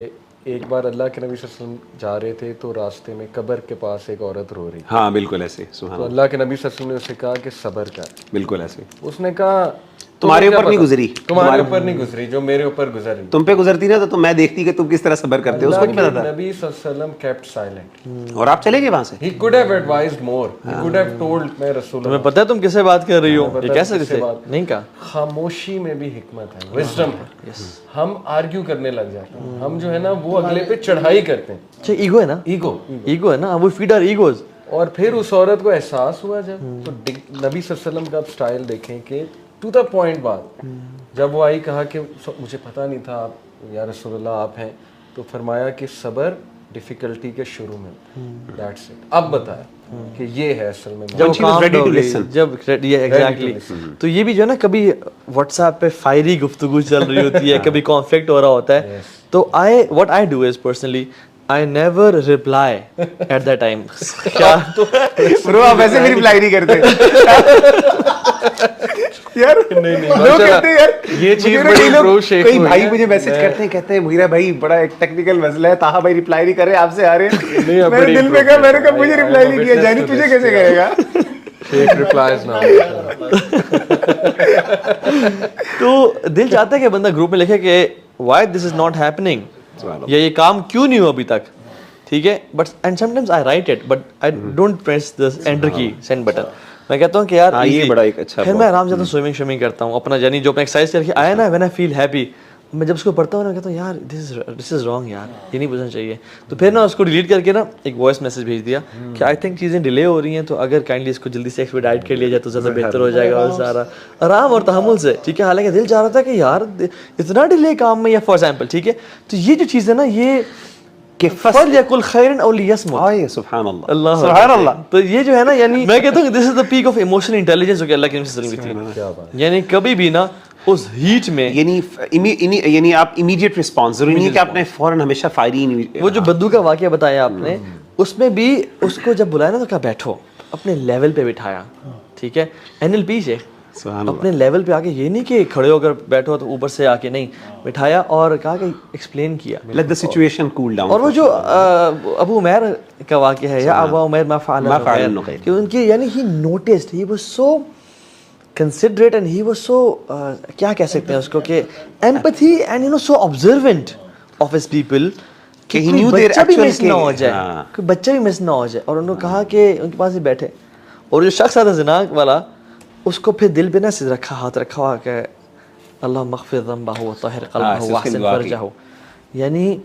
ایک بار اللہ کے نبی صلی اللہ علیہ وسلم جا رہے تھے تو راستے میں قبر کے پاس ایک عورت رو رہی تھی. ہاں بالکل ایسے. تو اللہ کے نبی صلی اللہ علیہ وسلم نے اسے کہا کہ صبر کر. بالکل ایسے. اس نے کہا تمہارے اوپر نہیں گزری, تمہارے اوپر نہیں گزری جو میرے اوپر گزری. تم پہ گزرتی نا تو میں دیکھتی کہ تم کس طرح صبر کرتے ہو. اس کو نہیں پتا تھا. نبی صلی اللہ علیہ وسلم kept silent. اور آپ چلے گئے وہاں سے. He could have advised more. He could have told میں رسول اللہ. تمہیں پتہ ہے تم کس سے بات کر رہی ہو, یہ کہہ سکتے تھے, نہیں کہا. خاموشی میں بھی حکمت ہے, وزڈم ہے. ہم آرگیو کرنے لگ جاتے ہیں, ہم جو ہے نا وہ اگلے پہ چڑھائی کرتے ہیں. اچھا ایگو ہے نا, ایگو ہے نا, وہ فیڈ آر ایگوز. اور پھر اس عورت کو احساس ہوا جب, تو نبی صلی اللہ علیہ وسلم کا آپ سٹائل دیکھیں کہ ٹو دا پوائنٹ بات. جب وہ آئی کہا کہ مجھے پتہ نہیں تھا آپ یا رسول اللہ آپ ہیں, تو فرمایا کہ صبر ڈیفیکلٹی کے شروع میں, دیٹس اٹ. اب بتایا کہ یہ ہے اصل میں جب یہ ایگزیکٹلی. تو یہ بھی جو ہے نا کبھی واٹس ایپ پہ فائری گفتگو چل رہی ہوتی ہے, کبھی کانفلکٹ ہو رہا ہوتا ہے, تو what I do is personally I never reply at that time. کیا برو آپ ایسے بھی رپلائی نہیں کرتے یار. لوگ کہتے ہیں یار یہ چیز بڑی برو شیخ کوئی بھائی مجھے میسج کرتے ہیں, کہتے ہیں مغیرہ بھائی بڑا ایک ٹیکنیکل مسئلہ ہے, طاہا بھائی رپلائی نہیں کر رہے, آپ سے آ رہے ہیں. میں نے دل میں کہا, میں نے کہا مجھے رپلائی نہیں کیا, جانی تجھے کیسے کرے گا. شیخ ریپلائز نہ. تو دل چاہتا ہے کہ بندہ گروپ میں لکھے کہ why this is not happening, یا یہ کام کیوں نہیں ہوا ابھی تک, ٹھیک ہے. But and sometimes I write it but I don't press the enter key, send button. میں کہتا ہوں کہ یار یہ بڑا ایک اچھا. پھر میں آرام سے سوئمنگ کرتا ہوں اپنا, یعنی جو اپنا ایکسرسائز کر کے آیا نا, وین آئی فیل ہیپی, میں جب اس کو پڑھتا ہوں نا کہتا ہوں یار دس از رانگ یار, یہ نہیں بولنا چاہیے. تو پھر نا اس کو ڈیلیٹ کر کے نا ایک وائس میسج بھیج دیا کہ آئی تھنک چیزیں ڈیلے ہو رہی ہیں, تو اگر کائنڈلی اس کو جلدی سے ایکسپیڈائٹ کر لیا جائے تو زیادہ بہتر ہو جائے گا, اور سارا آرام اور تحمل سے, ٹھیک ہے. حالانکہ دل چاہ رہا تھا کہ یار اتنا ڈیلے کام میں, یا فار ایگزامپل, ٹھیک ہے. تو یہ جو چیز ہے نا, یہ کہ فلیکل خیرا او لیسمت, سبحان اللہ, اللہ سبحان اللہ. تو یہ جو ہے نا, یعنی میں کہتا ہوں this is the peak of emotional intelligence جو کہ اللہ کے نبی صلی اللہ علیہ وسلم کی تھی. یعنی کبھی بھی نا اس ہیٹ میں, یعنی آپ امیڈیٹ رسپانس, ضروری نہیں کہ آپ نے فوراً ہمیشہ فائری. وہ جو بدو کا واقعہ بتایا آپ نے, اس میں بھی اس کو جب بلایا نا تو کہا بیٹھو, اپنے لیول پہ بٹھایا, ٹھیک ہے. NLP سے اپنے لیول پہ آ کے, یہ نہیں کہ کھڑے ہو کر بیٹھو تو اوپر سے آ کے, نہیں, بٹھایا اور کہا کہ ایکسپلین کیا, let the situation cool down. اور وہ جو ابو عمیر کا واقعہ ہے, یا ابا عمیر ما فعل النغیر, کہ ان کی یعنی he noticed, he was so considerate and he was so, کیا کہہ سکتے ہیں اس کو, کہ empathy and you know so observant of his people, کہ کوئی بچہ بھی مس نہ ہو جائے, کوئی بچہ بھی مس نہ ہو جائے. اور انہوں نے کہا کہ ان کے پاس ہی بیٹھے, اور جو شخص آتا زنا والا, اس کو پھر دل پہ نہ رکھا, ہاتھ رکھا ہوا کہ اللہ مغفر ذنبہ وطہر قلبہ واحسن فرجہ, یعنی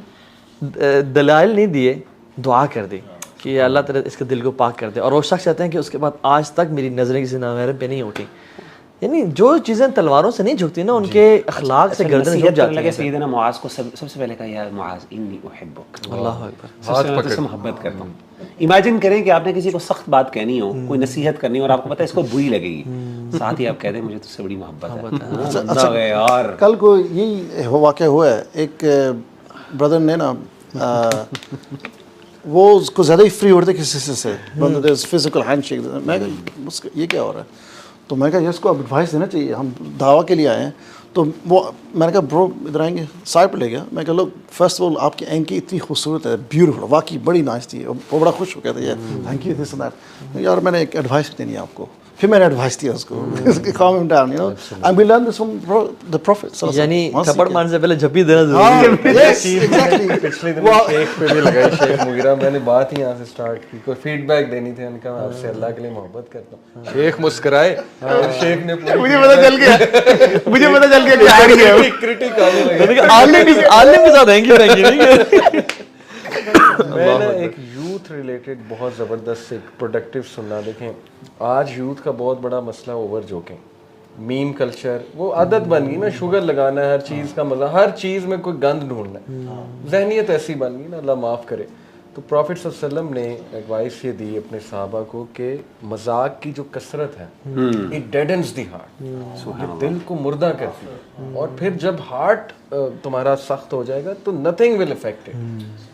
دلائل نہیں دیے, دعا کر دی کہ اللہ تعالیٰ اس کے دل کو پاک کر دے. اور وہ شخص چاہتے ہیں کہ اس کے بعد آج تک میری نظریں کسی نامحرم پہ نہیں اٹھی. یعنی جو چیزیں تلواروں سے نہیں جھکتی نا, ان کے اخلاق سے گردن جھک جاتی ہیں. سیدنا معاذ کو سب سے پہلے کہا یا معاذ انی احبک, اللہ اکبر, سب سے محبت کرتا ہوں. امیجن کریں کہ آپ نے کسی کو سخت بات کہنی ہو, کوئی نصیحت کرنی ہو, اور آپ کو پتہ ہے اس کو بری لگے گی, ساتھ ہی آپ کہہ دیں مجھے تجھ سے بڑی محبت ہے. اور کل کو یہی واقعہ ہوا ہے, ایک بردر نے نا, وہ اس کو زیادہ ہی فری ہوتے کسی سے, فزیکل ہینڈ شیک. میں کہا یہ کیا ہو رہا ہے, تو میں کہا یہ اس کو اب ایڈوائس دینا چاہیے, ہم دعویٰ کے لیے آئے ہیں. تو وہ میں نے کہا برو ادھر آئیں گے, سائڈ پہ لے گیا. میں کہا لوگ فرسٹ آف آل آپ کی اینکی اتنی خوبصورت ہے, بیوٹیفل, واقعی بڑی نائس تھی. وہ بڑا خوش ہو گیا تھا, یہ thank you this and that. یار میں نے ایک ایڈوائس دینی ہے آپ کو. پھر میں نے ایڈوائس دیا اس کو, calm him down, you know, and we learned this from the Prophet. یعنی تھپڑ مارنے سے پہلے جھپی دینا ضروری ہے. پچھلے دن شیخ پہ بھی لگائی, شیخ مغیرہ, میں نے بات ہی یہاں سے سٹارٹ کی, کوئی فیڈ بیک دینی تھی, ان کا میں آپ سے اللہ کے لیے محبت کرتا ہوں. شیخ مسکرائے, شیخ نے مجھے پتہ چل گیا, مجھے پتہ چل گیا کہ آ رہی ہے کرٹک آنے لگے. عالم کے ساتھ ہیں کہ میں نے ایک یوتھ ریلیٹڈ بہت زبردست ایک پروڈکٹیو سننا. دیکھیں آج یوتھ کا بہت بڑا مسئلہ اوور جوکنگ, میم کلچر, وہ عادت بن گئی نا, شوگر لگانا ہے, ہر چیز کا مزہ, ہر چیز میں کوئی گند ڈھونڈنا ہے, ذہنیت ایسی بن گئی نا, اللہ معاف کرے. تو پروفٹ صلی اللہ علیہ وسلم نے ایڈوائس یہ دی اپنے صحابہ کو کہ مذاق کی جو کثرت ہے, اٹ ڈیڈنز دی ہارٹ, یہ دل کو مردہ کرتی ہے, اور پھر جب ہارٹ تمہارا سخت ہو جائے گا تو نتھنگ ول افیکٹ اٹ.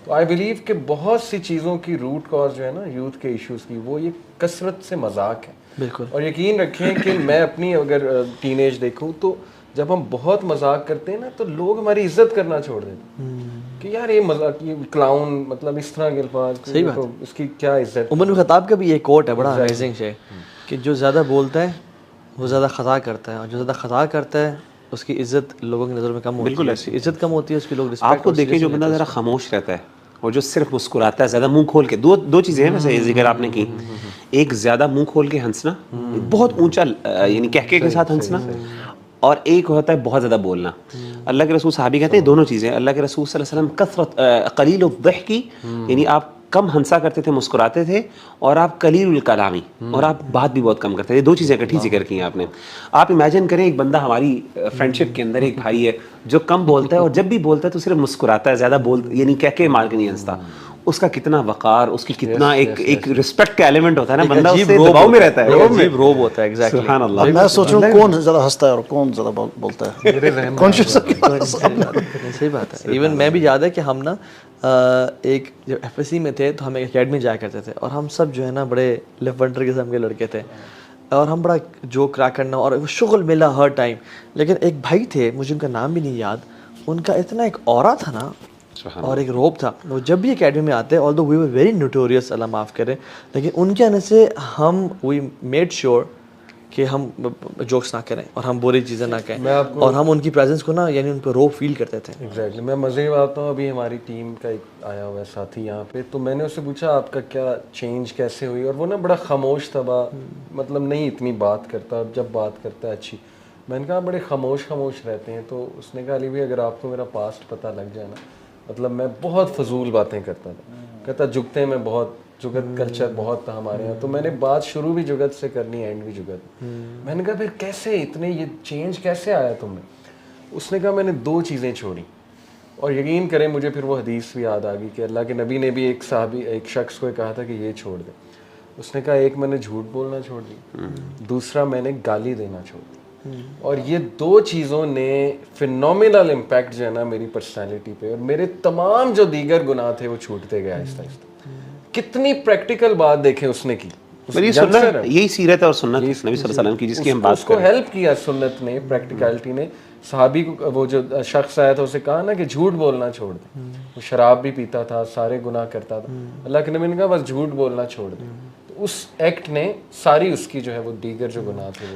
تو آئی بلیو کہ بہت سی چیزوں کی روٹ کاز جو ہے نا یوتھ کے ایشوز کی, وہ یہ کثرت سے مذاق ہے. بالکل. اور یقین رکھیں کہ میں اپنی اگر ٹین ایج دیکھوں تو جب ہم بہت مذاق کرتے ہیں نا تو لوگ ہماری عزت کرنا چھوڑ دیتے ہیں کہ یار یہ مذاق یہ کلاؤن مطلب اس طرح کے الفاظ اس کی کیا عزت. عمر بن خطاب کا بھی ایک کوٹ ہے بڑا امیزنگ سے کہ جو زیادہ بولتا ہے وہ زیادہ خطا کرتا ہے اور جو زیادہ خطا کرتا ہے اس کی عزت لوگوں کی نظر میں کم ہوتی ہے. بالکل ایسی عزت کم ہوتی ہے اس کی لوگ آپ کو دیکھیں جو بندہ ذرا خاموش رہتا ہے اور جو صرف مسکراتا ہے زیادہ منہ کھول کے, دو چیزیں ہیں ویسے ذکر آپ نے کی, ایک زیادہ منہ کھول کے ہنسنا بہت اونچا یعنی کہکے کے ساتھ ہنسنا, اور ایک ہوتا ہے بہت زیادہ بولنا. اللہ کے رسول صحابی کہتے ہیں دونوں چیزیں. اللہ کے رسول صلی اللہ علیہ وسلم کثرت قلیل الضحک یعنی آپ کم ہنسا کرتے تھے مسکراتے تھے, اور آپ قلیل الکلامی اور آپ بات بھی بہت کم کرتے تھے. دو چیزیں اکٹھی ذکر کی ہیں آپ نے. آپ امیجن کریں ایک بندہ ہماری فرینڈشپ کے اندر ایک بھائی ہے جو کم بولتا ہے اور جب بھی بولتا ہے تو صرف مسکراتا ہے, زیادہ یعنی کہہ کے مار کے نہیں ہنستا. اس کا کتنا وقار, اس کی کتنا ایک رسپیکٹ کا ایلیمنٹ ہوتا ہے نا, بندہ اس سے دباؤ میں رہتا ہے, عجیب روب ہوتا ہے. ایگزیکٹلی سبحان اللہ. میں سوچ رہا ہوں کون زیادہ ہنستا ہے اور کون زیادہ بولتا ہے. صحیح بات ہے. ایون میں بھی یاد ہے کہ ہم نا ایک جب ایف ایس سی میں تھے تو ہم ایک اکیڈمی جایا کرتے تھے اور ہم سب جو ہے نا بڑے لیفٹر قسم کے لڑکے تھے اور ہم بڑا جوک کریک کرنا اور شغل ملا ہر ٹائم. لیکن ایک بھائی تھے, مجھے ان کا نام بھی نہیں یاد, ان کا اتنا ایک اورا تھا نا اور ایک روب تھا. وہ جب بھی اکیڈمی میں آتے آلدو وی ور ویری نوٹوریس, اللہ معاف کرے, لیکن ان کے آنے سے ہم وی میڈ شیور کہ ہم جوکس نہ کریں اور ہم بری چیزیں نہ کہیں, اور ہم ان کی پریزنس کو نا یعنی ان پہ روب فیل کرتے تھے. ایگزیکٹلی. میں مزے میں آتا ہوں, ابھی ہماری ٹیم کا ایک آیا ہوا ہے ساتھی یہاں پہ, تو میں نے اس سے پوچھا آپ کا کیا چینج کیسے ہوئی, اور وہ نا بڑا خاموش تھا, مطلب نہیں اتنی بات کرتا, جب بات کرتا ہے اچھی. میں نے کہا بڑے خاموش رہتے ہیں, تو اس نے کہا علی بھائی اگر آپ کو میرا پاسٹ پتہ لگ جائے نا, مطلب میں بہت فضول باتیں کرتا تھا. کہتا جگتے میں بہت, جگت کلچر بہت تھا ہمارے یہاں, تو میں نے بات شروع بھی جگت سے کرنی, اینڈ بھی جگت. میں نے کہا پھر کیسے اتنے یہ چینج کیسے آیا تم میں؟ اس نے کہا میں نے 2 چیزیں چھوڑی, اور یقین کریں مجھے پھر وہ حدیث بھی یاد آ گئی کہ اللہ کے نبی نے بھی ایک شخص کو کہا تھا کہ یہ چھوڑ دے. اس نے کہا ایک میں نے جھوٹ بولنا چھوڑ دی, دوسرا میں نے گالی دینا چھوڑ دی. اور یہ 2 چیزوں نے فینومینل امپیکٹ جو ہے نا میری پرسنالٹی پہ, اور میرے تمام جو دیگر گناہ تھے وہ چھوٹتے گئے آہستہ آہستہ. کتنی پریکٹیکل بات دیکھیں اس نے کی. یہی سیرت ہے اور سنت نبی صلی اللہ علیہ وسلم کی جس کی ہم بات کر رہے ہیں. اس کو ہیلپ کیا سنت نے, پریکٹیکلٹی نے. صحابی کو وہ جو شخص آیا تھا اسے کہا نا کہ جھوٹ بولنا چھوڑ دے. وہ شراب بھی پیتا تھا, سارے گناہ کرتا تھا. اللہ کے نبی نے کہا بس جھوٹ بولنا چھوڑ دے. تو اس ایکٹ نے ساری اس کی جو ہے وہ دیگر جو گناہ تھے